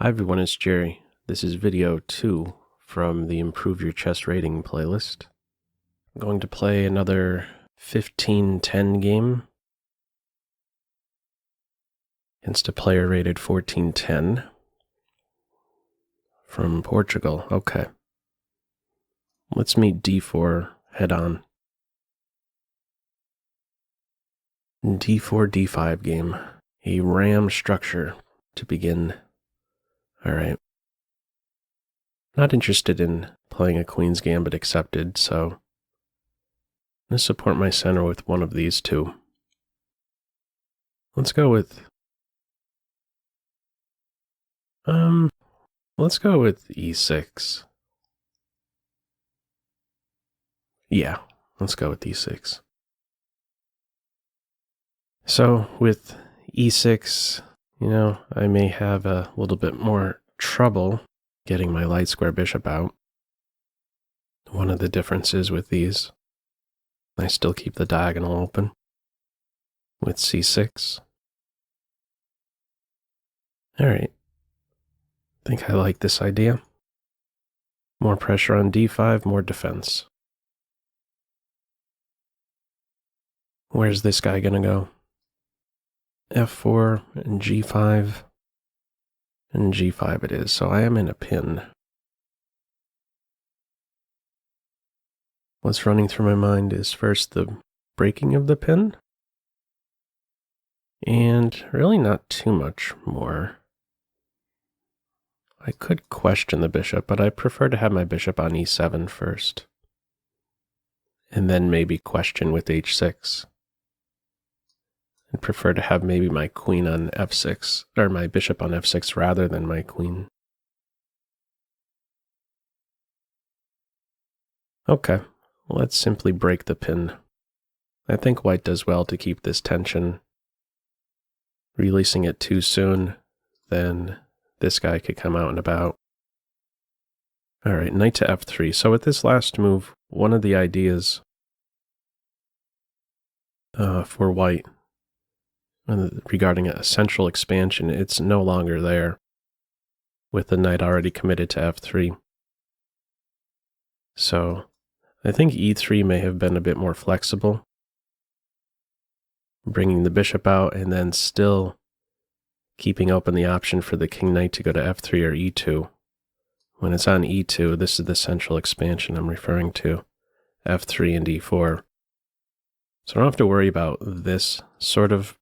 Hi everyone, it's Jerry. This is video 2 from the Improve Your Chess Rating playlist. I'm going to play another 15-10 game against a player rated 1410 from Portugal. Okay. Let's meet d4 head on. d4, d5 game. A ram structure to begin. Alright. Not interested in playing a Queen's Gambit accepted, so I'm going to support my center with one of these two. Let's go with e6. Yeah, let's go with e6. So with e6, I may have a little bit more trouble getting my light square bishop out. One of the differences with these, I still keep the diagonal open with c6. All right. I think I like this idea. More pressure on d5, more defense. Where's this guy gonna go? f4 and g5 and g5 it is, so I am in a pin. What's running through my mind is first the breaking of the pin, and really not too much more. I could question the bishop, but I prefer to have my bishop on e7 first, and then maybe question with h6. I'd prefer to have maybe my queen on f6, or my bishop on f6 rather than my queen. Okay, let's simply break the pin. I think white does well to keep this tension. Releasing it too soon, then this guy could come out and about. All right, knight to f3. So with this last move, one of the ideas for white regarding a central expansion, it's no longer there with the knight already committed to f3. So I think e3 may have been a bit more flexible, bringing the bishop out and then still keeping open the option for the king knight to go to f3 or e2. When it's on e2, this is the central expansion I'm referring to, f3 and e4. So I don't have to worry about this sort of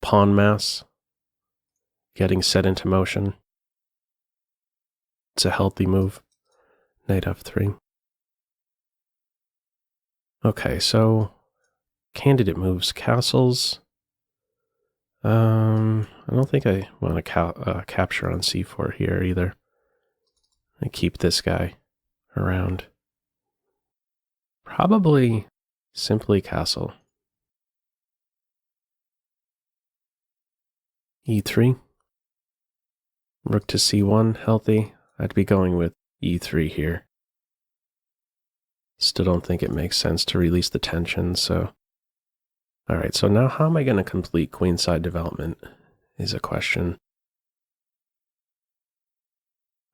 pawn mass getting set into motion. It's a healthy move. Knight f3. Okay, so candidate moves. Castles. I don't think I want to capture on c4 here either. I keep this guy around. Probably simply castle. e3. Rook to c1, healthy. I'd be going with e3 here. Still don't think it makes sense to release the tension, so... Alright, so now how am I going to complete queenside development is a question.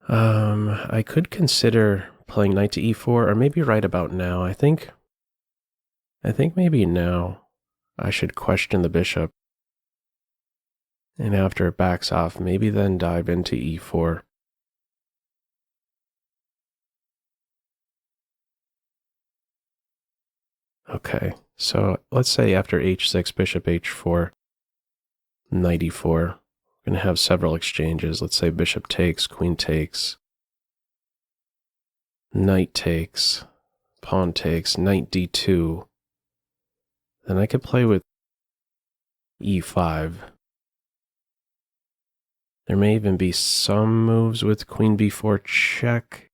I could consider playing knight to e4, or maybe right about now. I think maybe now I should question the bishop. And after it backs off, maybe then dive into e4. Okay, so let's say after h6, bishop h4, knight e4. We're going to have several exchanges. Let's say bishop takes, queen takes, knight takes, pawn takes, knight d2. Then I could play with e5. There may even be some moves with queen b4 check,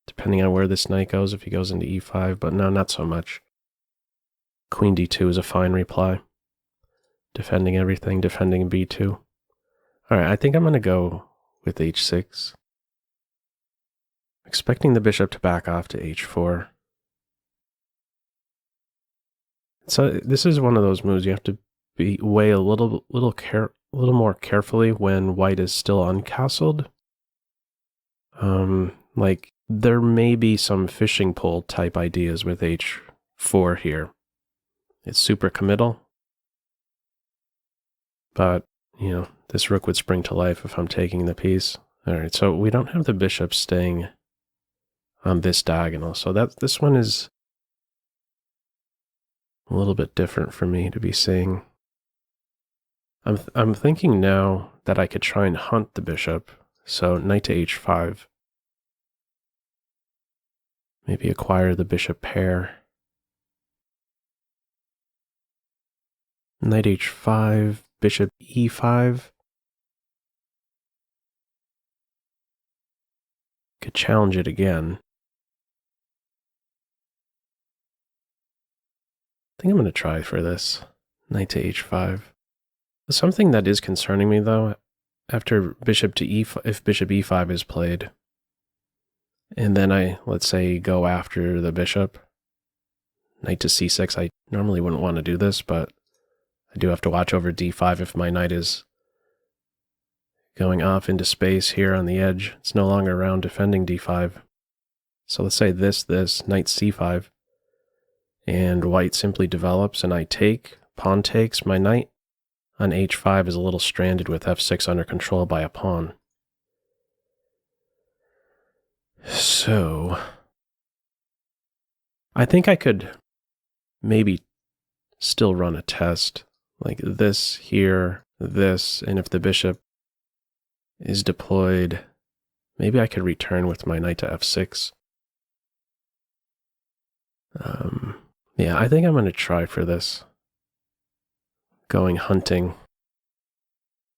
depending on where this knight goes, if he goes into e5, but no, not so much. Queen d2 is a fine reply. Defending everything, defending b2. Alright, I think I'm going to go with h6. Expecting the bishop to back off to h4. So this is one of those moves you have to weigh a little a little more carefully when white is still uncastled. Like, there may be some fishing pole type ideas with h4 here. It's super committal, but, you know, this rook would spring to life if I'm taking the piece. All right, so we don't have the bishop staying on this diagonal, so this one is a little bit different for me to be seeing. I'm thinking now that I could try and hunt the bishop, so knight to h5. Maybe acquire the bishop pair. Knight h5, bishop e5. Could challenge it again. I think I'm going to try for this. Knight to h5. Something that is concerning me, though, after bishop to e5, if bishop e5 is played, and then I, let's say, go after the bishop, knight to c6, I normally wouldn't want to do this, but I do have to watch over d5 if my knight is going off into space here on the edge. It's no longer around defending d5. So let's say this, knight c5, and white simply develops, and I take, pawn takes, my knight on h5 is a little stranded with f6 under control by a pawn. So I think I could maybe still run a test, like this here, this, and if the bishop is deployed, maybe I could return with my knight to f6. Yeah, I think I'm going to try for this. Going hunting.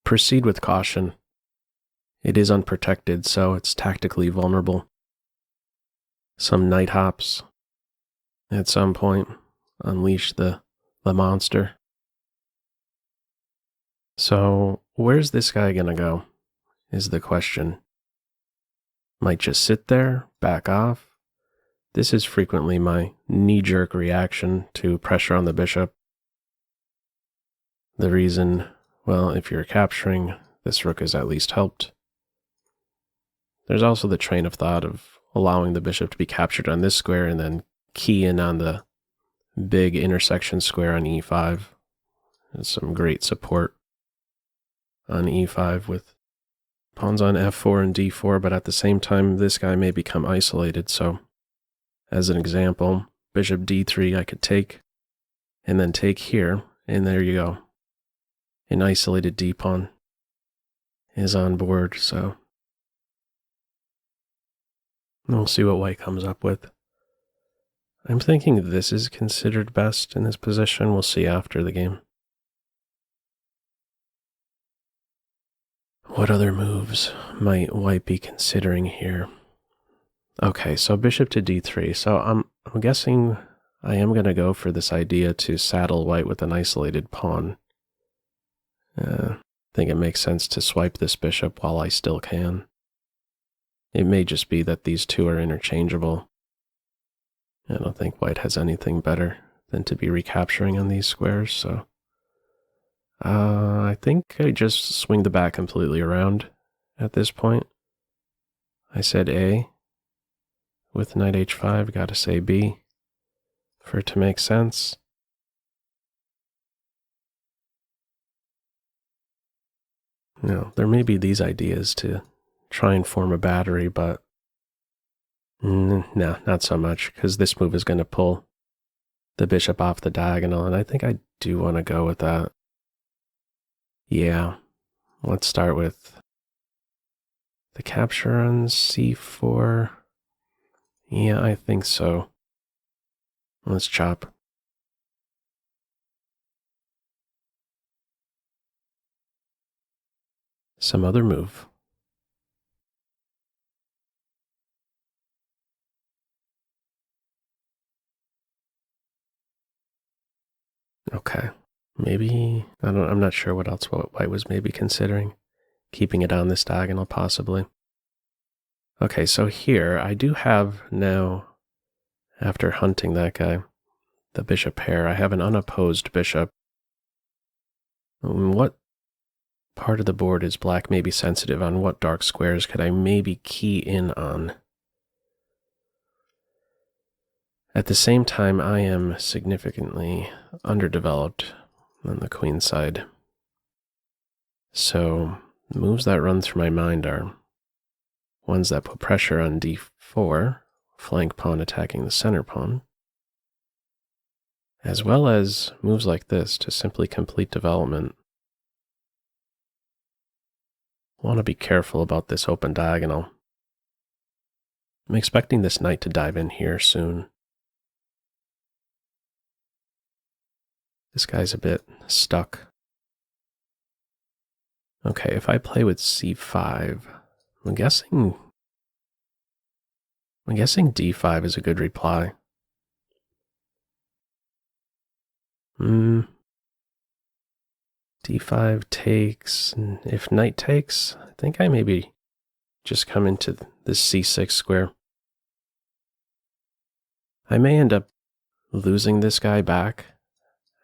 Proceed with caution. It is unprotected, so it's tactically vulnerable. Some knight hops. At some point, unleash the monster. So, where's this guy going to go, is the question. Might just sit there, back off. This is frequently my knee-jerk reaction to pressure on the bishop. The reason, well, if you're capturing, this rook is at least helped. There's also the train of thought of allowing the bishop to be captured on this square and then key in on the big intersection square on e5. There's some great support on e5 with pawns on f4 and d4, but at the same time, this guy may become isolated. So, as an example, bishop d3 I could take, and then take here, and there you go. An isolated d-pawn is on board, so we'll see what white comes up with. I'm thinking this is considered best in this position. We'll see after the game. What other moves might white be considering here? Okay, so bishop to d3. So I'm guessing I am going to go for this idea to saddle white with an isolated pawn. I think it makes sense to swipe this bishop while I still can. It may just be that these two are interchangeable. I don't think white has anything better than to be recapturing on these squares, so I think I just swing the bat completely around at this point. I said A. With knight h5, gotta say B for it to make sense. No, there may be these ideas to try and form a battery, but no, not so much, because this move is going to pull the bishop off the diagonal, and I think I do want to go with that. Yeah, let's start with the capture on c4. Yeah, I think so. Let's chop. Some other move. Okay, maybe, I'm not sure what else white was maybe considering. Keeping it on this diagonal, possibly. Okay, so here, I do have now, after hunting that guy, the bishop pair, I have an unopposed bishop. What part of the board is black may be sensitive on what dark squares could I maybe key in on. At the same time, I am significantly underdeveloped on the queen side. So moves that run through my mind are ones that put pressure on d4, flank pawn attacking the center pawn, as well as moves like this to simply complete development. Want to be careful about this open diagonal. I'm expecting this knight to dive in here soon. This guy's a bit stuck. Okay, if I play with c5, I'm guessing d5 is a good reply. d5 takes, and if knight takes, I think I maybe just come into this c6 square. I may end up losing this guy back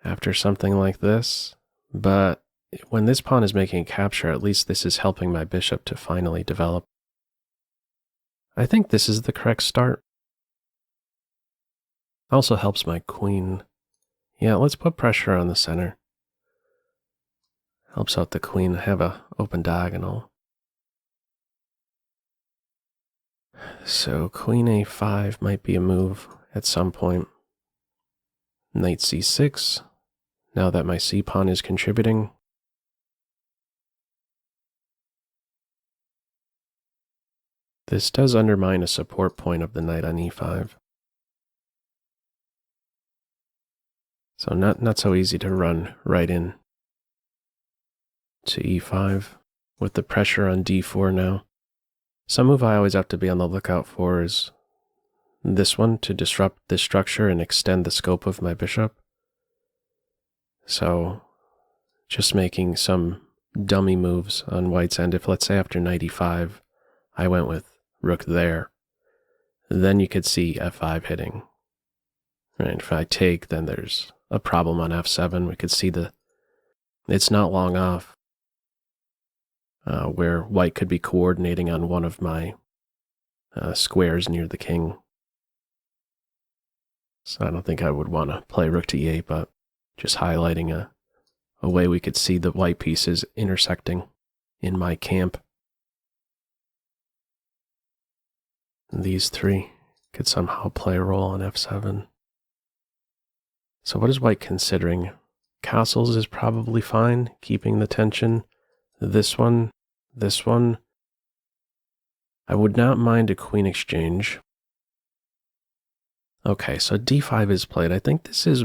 after something like this, but when this pawn is making a capture, at least this is helping my bishop to finally develop. I think this is the correct start. Also helps my queen. Yeah, let's put pressure on the center. Helps out the queen have an open diagonal. So queen a5 might be a move at some point. Knight c6. Now that my c-pawn is contributing. This does undermine a support point of the knight on e5. So not so easy to run right in to e5 with the pressure on d4 now. Some move I always have to be on the lookout for is this one, to disrupt this structure and extend the scope of my bishop. So just making some dummy moves on white's end. If, let's say, after knight e5, I went with rook there, then you could see f5 hitting. Right, if I take, then there's a problem on f7. We could see it's not long off where white could be coordinating on one of my squares near the king. So I don't think I would want to play rook to e8, but just highlighting a way we could see the white pieces intersecting in my camp. And these three could somehow play a role on f7. So what is white considering? Castles is probably fine, keeping the tension. This one. I would not mind a queen exchange. Okay, so d5 is played. I think this is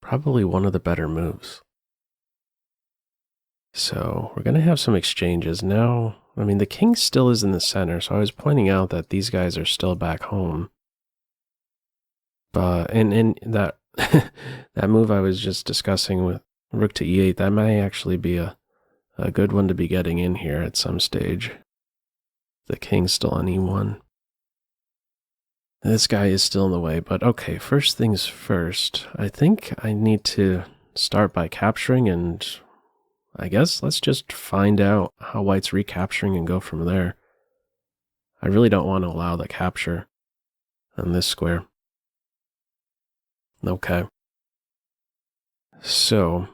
probably one of the better moves. So we're going to have some exchanges. Now, I mean, the king still is in the center, so I was pointing out that these guys are still back home. But, and that, that move I was just discussing with rook to e8, that may actually be a good one to be getting in here at some stage. The king's still on e1. This guy is still in the way, but okay, first things first. I think I need to start by capturing, and I guess let's just find out how white's recapturing and go from there. I really don't want to allow the capture on this square. Okay. So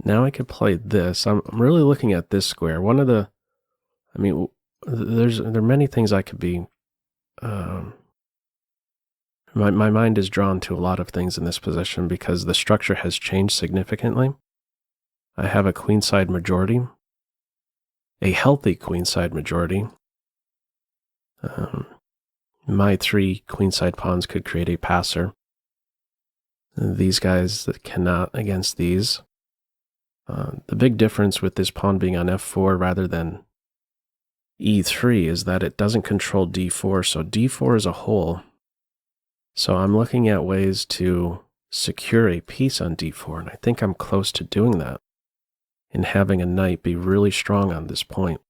now I could play this. I'm really looking at this square. One of the, I mean, there are many things I could be, my mind is drawn to a lot of things in this position because the structure has changed significantly. I have a queenside majority, a healthy queenside majority. My three queenside pawns could create a passer. These guys that cannot against these. The big difference with this pawn being on f4 rather than e3 is that it doesn't control d4, so d4 is a hole. So I'm looking at ways to secure a piece on d4, and I think I'm close to doing that, and having a knight be really strong on this point.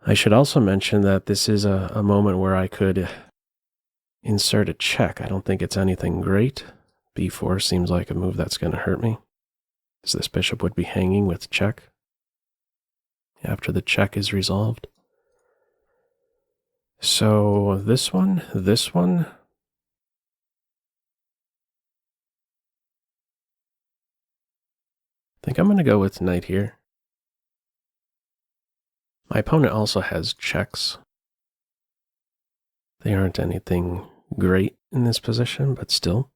I should also mention that this is a moment where I could insert a check. I don't think it's anything great. b4 seems like a move that's going to hurt me. As this bishop would be hanging with check after the check is resolved. So this one. I think I'm going to go with knight here. My opponent also has checks. They aren't anything great in this position, but still.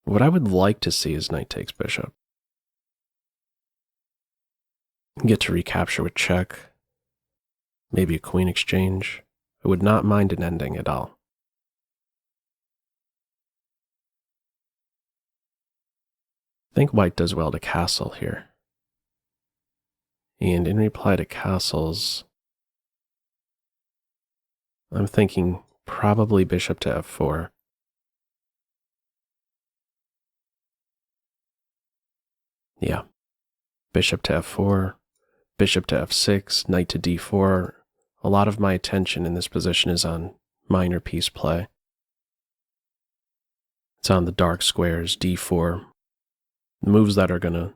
What I would like to see is knight takes bishop. Get to recapture with check. Maybe a queen exchange. I would not mind an ending at all. I think white does well to castle here. And in reply to castles, I'm thinking probably bishop to f4. Yeah. Bishop to f4, bishop to f6, knight to d4. A lot of my attention in this position is on minor piece play. It's on the dark squares, d4. Moves that are going to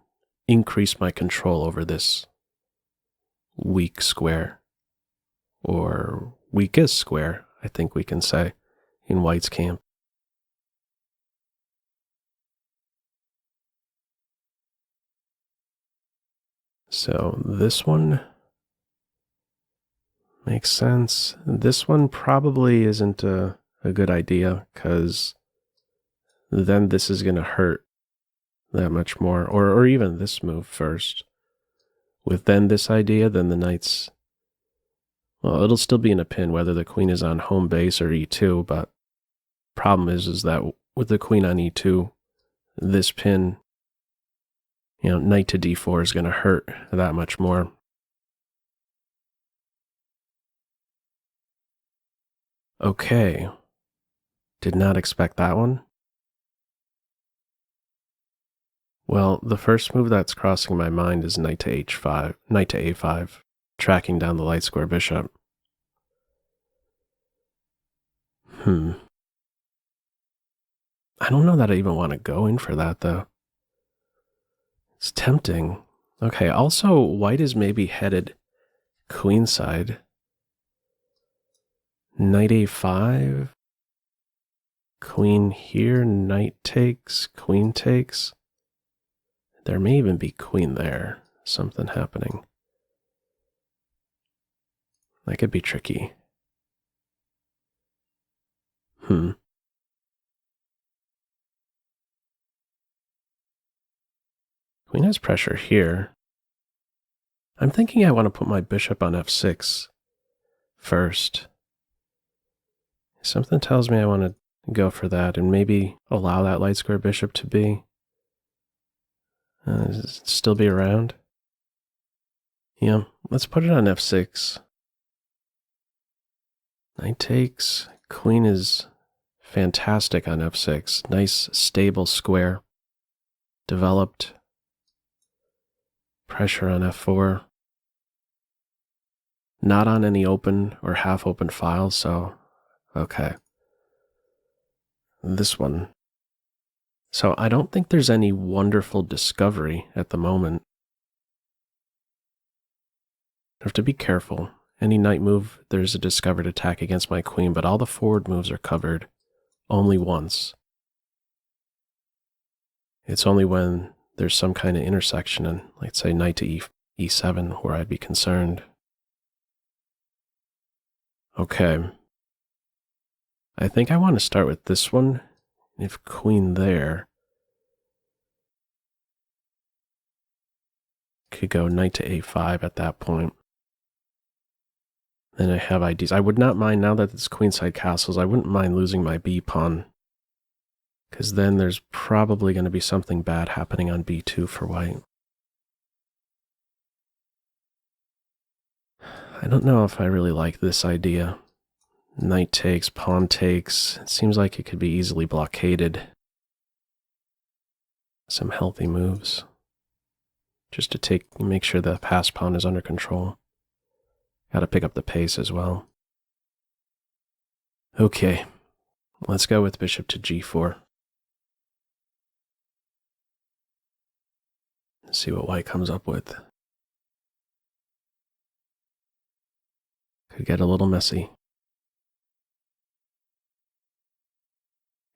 increase my control over this weak square, or weakest square, I think we can say, in white's camp. So this one makes sense. This one probably isn't a good idea, because then this is going to hurt that much more, or even this move first. With then this idea, then the knight's, well, it'll still be in a pin whether the queen is on home base or e2, but problem is that with the queen on e2, this pin, knight to d4 is going to hurt that much more. Okay. Did not expect that one. Well, the first move that's crossing my mind is knight to h5, knight to a5, tracking down the light square bishop. I don't know that I even want to go in for that, though. It's tempting. Okay, also, white is maybe headed queenside. Knight a5. Queen here, knight takes, queen takes. There may even be queen there. Something happening. That could be tricky. Queen has pressure here. I'm thinking I want to put my bishop on f6 first. Something tells me I want to go for that and maybe allow that light square bishop to be still be around. Yeah, let's put it on f6. Knight takes. Queen is fantastic on f6. Nice, stable square. Developed. Pressure on f4. Not on any open or half-open files, so okay. This one. So I don't think there's any wonderful discovery at the moment. I have to be careful. Any knight move, there's a discovered attack against my queen, but all the forward moves are covered only once. It's only when there's some kind of intersection, and like say knight to e7, where I'd be concerned. Okay. I think I want to start with this one. If queen there, could go knight to a5 at that point. Then I have IDs. I would not mind, now that it's queenside castles, I wouldn't mind losing my b pawn, because then there's probably going to be something bad happening on b2 for white. I don't know if I really like this idea. Knight takes, pawn takes. It seems like it could be easily blockaded. Some healthy moves. Just to make sure the pass pawn is under control. Got to pick up the pace as well. Okay, let's go with bishop to g4. See what white comes up with. Could get a little messy.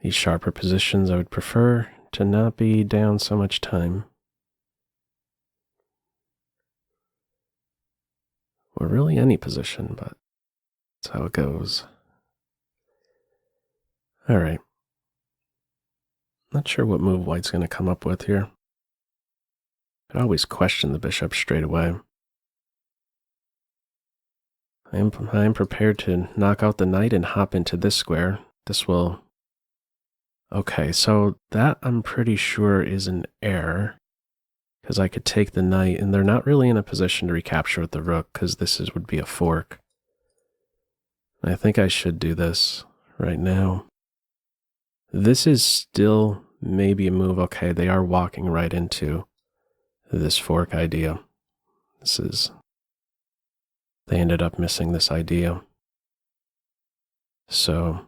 These sharper positions I would prefer to not be down so much time. Or really any position, but that's how it goes. All right. Not sure what move white's going to come up with here. I'd always question the bishop straight away. I am prepared to knock out the knight and hop into this square. This will... Okay, so that I'm pretty sure is an error, because I could take the knight, and they're not really in a position to recapture with the rook, because would be a fork. I think I should do this right now. This is still maybe a move. Okay, they are walking right into this fork idea. They ended up missing this idea. So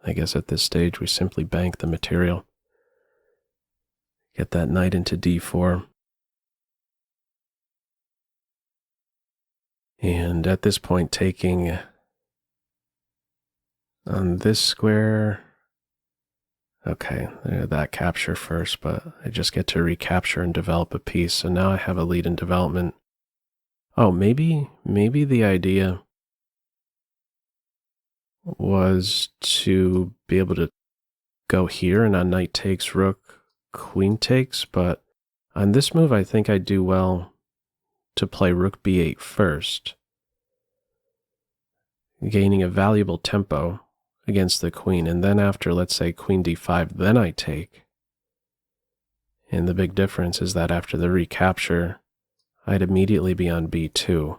I guess at this stage we simply bank the material. Get that knight into d4. And at this point taking on this square, okay, that capture first, but I just get to recapture and develop a piece. So now I have a lead in development. Oh, maybe the idea was to be able to go here and on knight takes, rook, queen takes, but on this move I think I do well to play rook b8 first, gaining a valuable tempo against the queen, and then after, let's say, queen d5, then I take. And the big difference is that after the recapture, I'd immediately be on b2.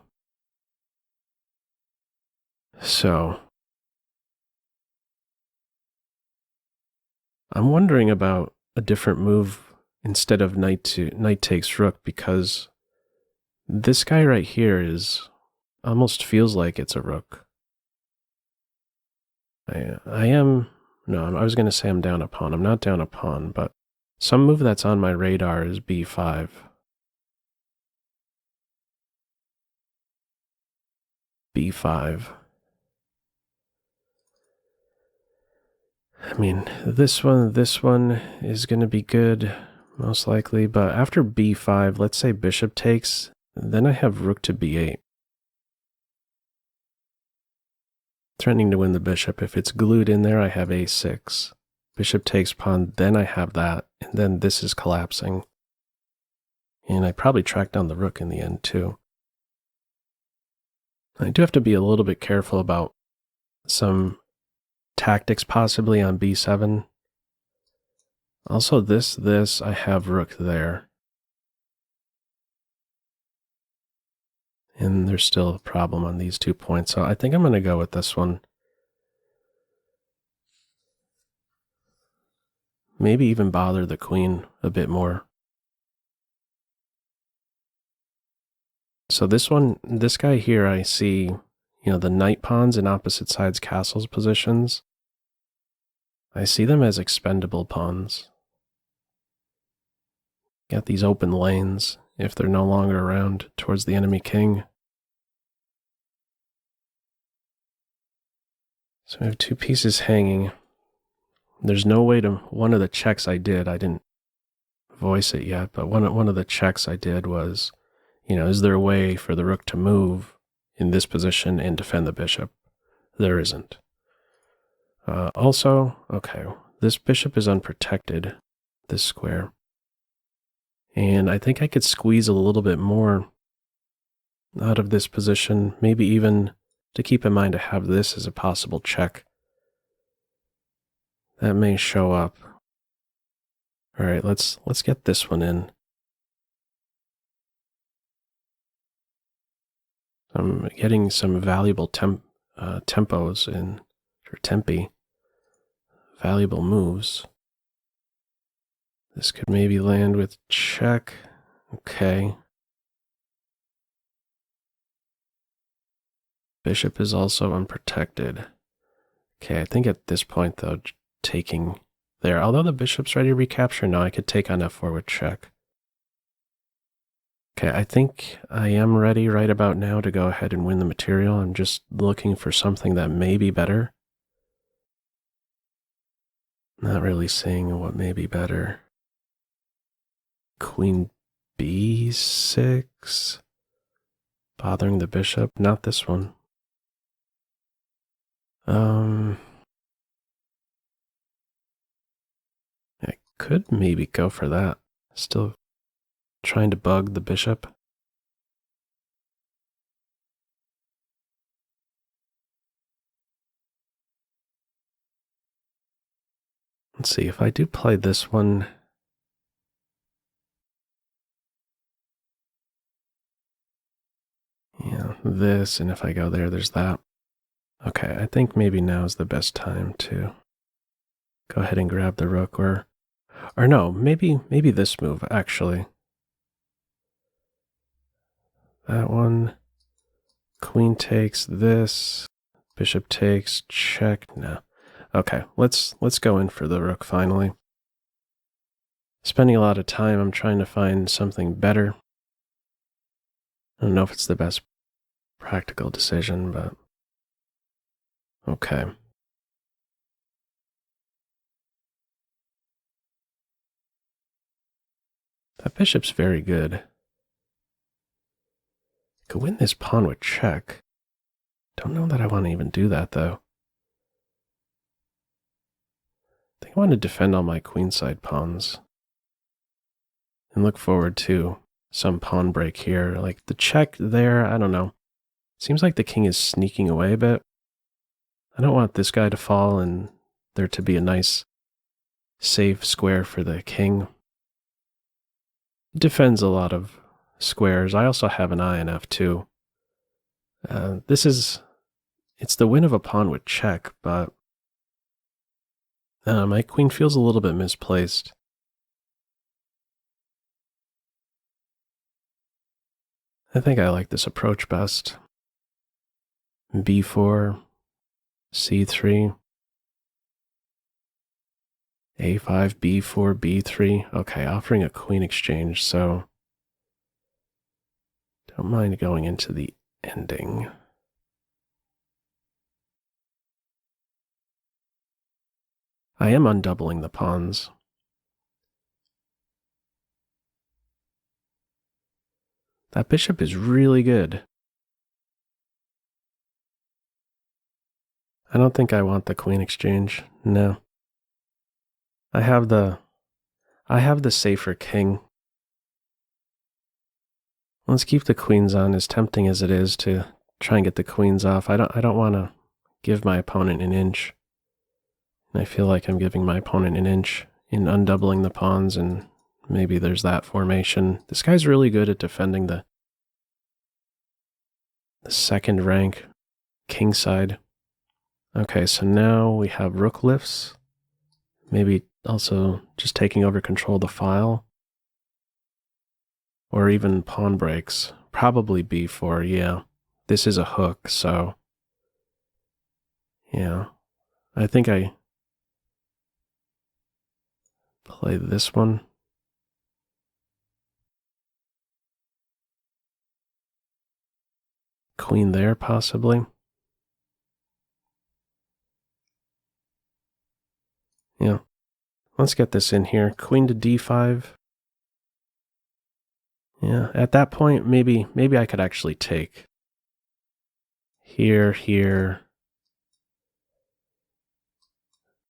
So I'm wondering about a different move instead of knight takes rook, because this guy right here almost feels like it's a rook. I was going to say I'm down a pawn. I'm not down a pawn, but some move that's on my radar is b5. b5. I mean, this one is going to be good, most likely, but after b5, let's say bishop takes, then I have rook to b8. Threatening to win the bishop. If it's glued in there, I have a6. Bishop takes pawn, then I have that, and then this is collapsing. And I probably track down the rook in the end, too. I do have to be a little bit careful about some tactics possibly on b7. Also this, I have rook there. And there's still a problem on these 2 points, so I think I'm going to go with this one. Maybe even bother the queen a bit more. So this guy here, I see, the knight pawns in opposite sides castles positions. I see them as expendable pawns. Got these open lanes if they're no longer around towards the enemy king. So I have 2 pieces hanging. There's no way to, one of the checks I didn't voice it yet, but one of the checks I did was, is there a way for the rook to move in this position and defend the bishop? There isn't. Also, okay, this bishop is unprotected, this square. And I think I could squeeze a little bit more out of this position, maybe even to keep in mind to have this as a possible check. That may show up. All right, let's get this one in. I'm getting some valuable tempos in, or tempi, valuable moves. This could maybe land with check. Okay. Bishop is also unprotected. Okay, I think at this point, though, taking there, although the bishop's ready to recapture, now I could take on f4 with check. Okay, I think I am ready right about now to go ahead and win the material. I'm just looking for something that may be better. Not really seeing what may be better. Queen b6. Bothering the bishop. Not this one. I could maybe go for that. Still trying to bug the bishop. Let's see, if I do play this one, yeah, this, and if I go there, there's that. Okay, I think maybe now is the best time to go ahead and grab the rook, or no, maybe this move, actually. That one, queen takes this, bishop takes, check, no. Okay, let's go in for the rook finally. Spending a lot of time, I'm trying to find something better. I don't know if it's the best practical decision, but okay. That bishop's very good. Could win this pawn with check. Don't know that I want to even do that, though. I think I want to defend all my queenside pawns. And look forward to some pawn break here. Like the check there, I don't know. Seems like the king is sneaking away a bit. I don't want this guy to fall and there to be a nice, safe square for the king. It defends a lot of squares. I also have an eye on f2. It's the win of a pawn with check, but my queen feels a little bit misplaced. I think I like this approach best. b4, c3, a5, b4, b3. Okay, offering a queen exchange, so don't mind going into the ending. I am undoubling the pawns. That bishop is really good. I don't think I want the queen exchange. No. I have the safer king. Let's keep the queens on, as tempting as it is to try and get the queens off. I don't want to give my opponent an inch. I feel like I'm giving my opponent an inch in undoubling the pawns, and maybe there's that formation. This guy's really good at defending the second rank king side. Okay, so now we have rook lifts. Maybe also just taking over control of the file. Or even pawn breaks. Probably b4, yeah. This is a hook, so yeah. I think I play this one. Queen there, possibly. Yeah. Let's get this in here. Queen to d5. Yeah, at that point, maybe I could actually take. Here.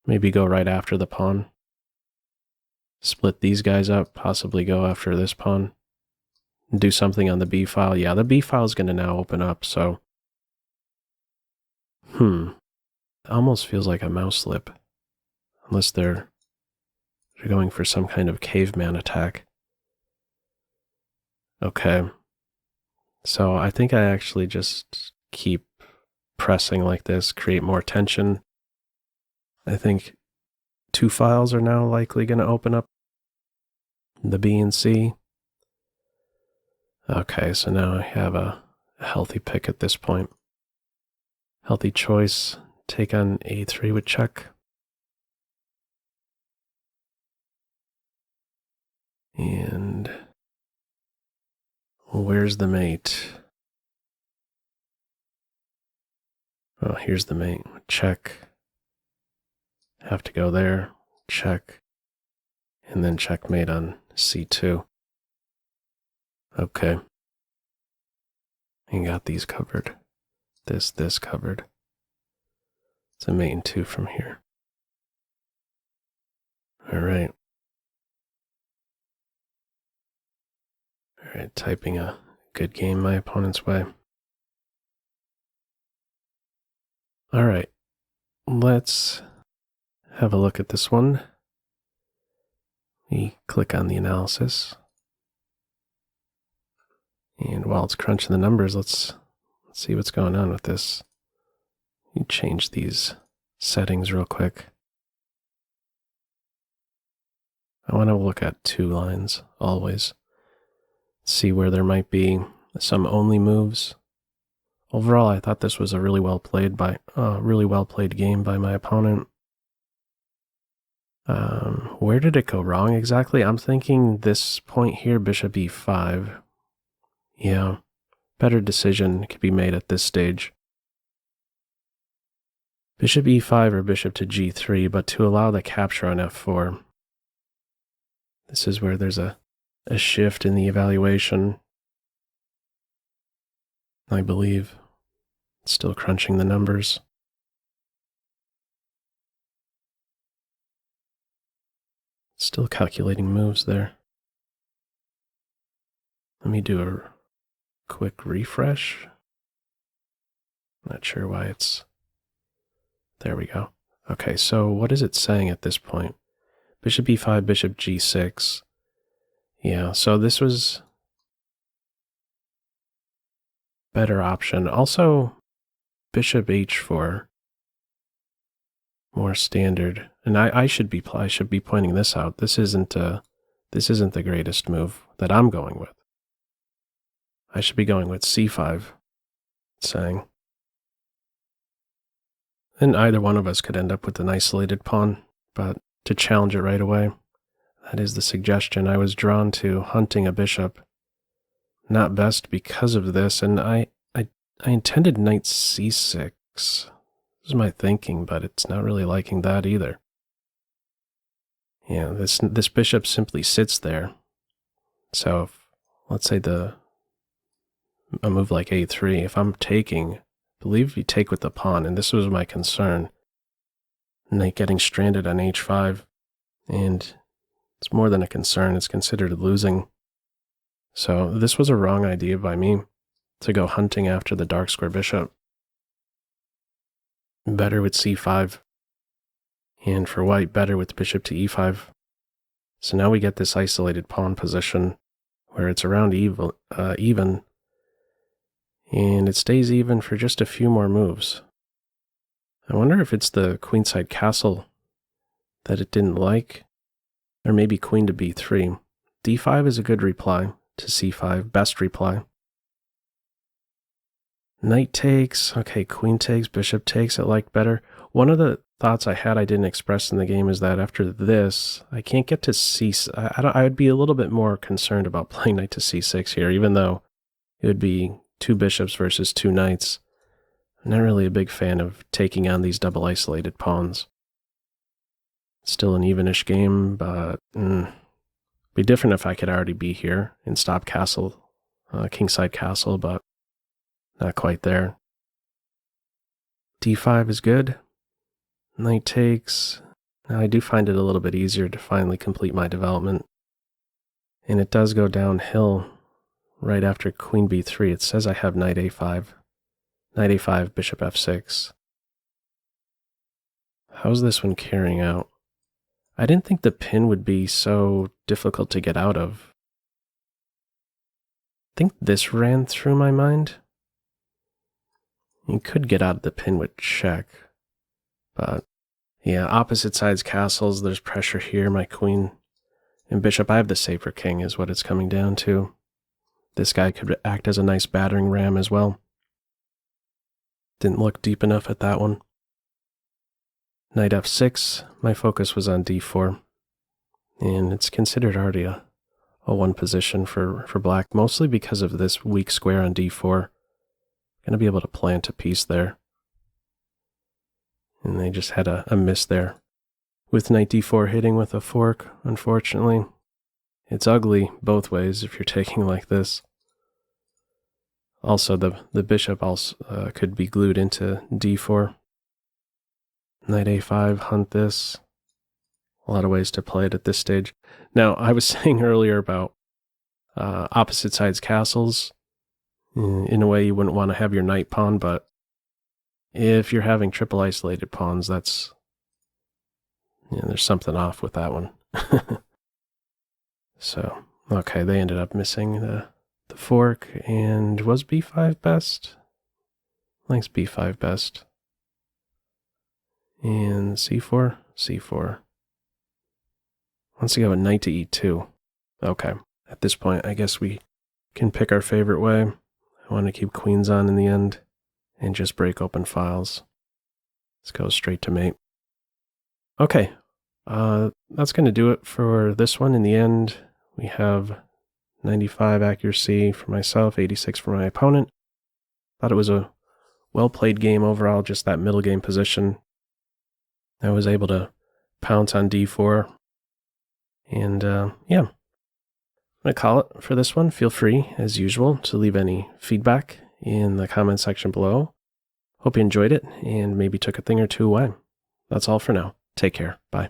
Maybe go right after the pawn. Split these guys up, possibly go after this pawn. Do something on the b file. Yeah, the b file is going to now open up, so. Almost feels like a mouse slip. Unless they're going for some kind of caveman attack. Okay. So I think I actually just keep pressing like this, create more tension. I think two files are now likely going to open up. The B and C. Okay, so now I have a healthy pick at this point. Healthy choice. Take on A3 with check. And Where's the mate? Oh, here's the mate. Check. Have to go there. Check. And then checkmate on c2. Okay. And got these covered. This covered. It's a mate in 2 from here. All right. All right, typing a good game my opponent's way. All right, let's have a look at this one. We click on the analysis. And while it's crunching the numbers, let's see what's going on with this. You change these settings real quick. I want to look at 2 lines always. See where there might be some only moves. Overall, I thought this was a really well played game by my opponent. Where did it go wrong exactly? I'm thinking this point here, bishop e5. Yeah, better decision could be made at this stage. Bishop e5 or bishop to g3, but to allow the capture on f4. This is where there's a shift in the evaluation. I believe. Still crunching the numbers. Still calculating moves there. Let me do a quick refresh. Not sure why it's... There we go. Okay, so what is it saying at this point? Bishop e5, bishop g6. Yeah, so this was better option. Also, bishop h4, more standard. And I should be pointing this out. This isn't the greatest move that I'm going with. I should be going with c5. It's saying. And either one of us could end up with an isolated pawn, but to challenge it right away, that is the suggestion. I was drawn to hunting a bishop. Not best because of this, and I intended knight c6. This is my thinking, but it's not really liking that either. Yeah, this bishop simply sits there. So if, let's say a move like a3, if I'm taking, I believe you take with the pawn, and this was my concern. Knight getting stranded on h5, and it's more than a concern, it's considered losing. So this was a wrong idea by me, to go hunting after the dark square bishop. Better with c5, and for white, better with bishop to e5. So now we get this isolated pawn position, where it's around even, and it stays even for just a few more moves. I wonder if it's the queenside castle that it didn't like, or maybe queen to b3. d5 is a good reply to c5, best reply. Knight takes, okay, queen takes, bishop takes, I liked better. One of the thoughts I had I didn't express in the game is that after this, I can't get to I would be a little bit more concerned about playing knight to c6 here, even though it would be 2 bishops versus 2 knights. I'm not really a big fan of taking on these double isolated pawns. Still an evenish game, but be different if I could already be here and stop castle, kingside castle, but not quite there. d5 is good. Knight takes. Now I do find it a little bit easier to finally complete my development. And it does go downhill right after queen b3. It says I have knight a5. Knight a5, bishop f6. How's this one carrying out? I didn't think the pin would be so difficult to get out of. I think this ran through my mind. You could get out of the pin with check. But yeah, opposite sides castles, there's pressure here. My queen and bishop, I have the safer king is what it's coming down to. This guy could act as a nice battering ram as well. Didn't look deep enough at that one. Knight f6, my focus was on d4. And it's considered already a a one position for black, mostly because of this weak square on d4. Going to be able to plant a piece there. And they just had a miss there. With knight d4 hitting with a fork, unfortunately. It's ugly both ways if you're taking like this. Also, the bishop also could be glued into d4. Knight a5, hunt this. A lot of ways to play it at this stage. Now, I was saying earlier about opposite sides castles. In a way, you wouldn't want to have your knight pawn, but if you're having triple isolated pawns, that's, there's something off with that one. So, okay, they ended up missing the fork, and was b5 best? Thanks, b5 best. And c4, c4. Wants to go a knight to e2. Okay, at this point, I guess we can pick our favorite way. I want to keep queens on in the end and just break open files. Let's go straight to mate. Okay, that's going to do it for this one. In the end, we have 95 accuracy for myself, 86 for my opponent. Thought it was a well-played game overall, just that middle game position. I was able to pounce on d4. And yeah, I'm going to call it for this one. Feel free, as usual, to leave any feedback in the comment section below. Hope you enjoyed it and maybe took a thing or two away. That's all for now. Take care. Bye.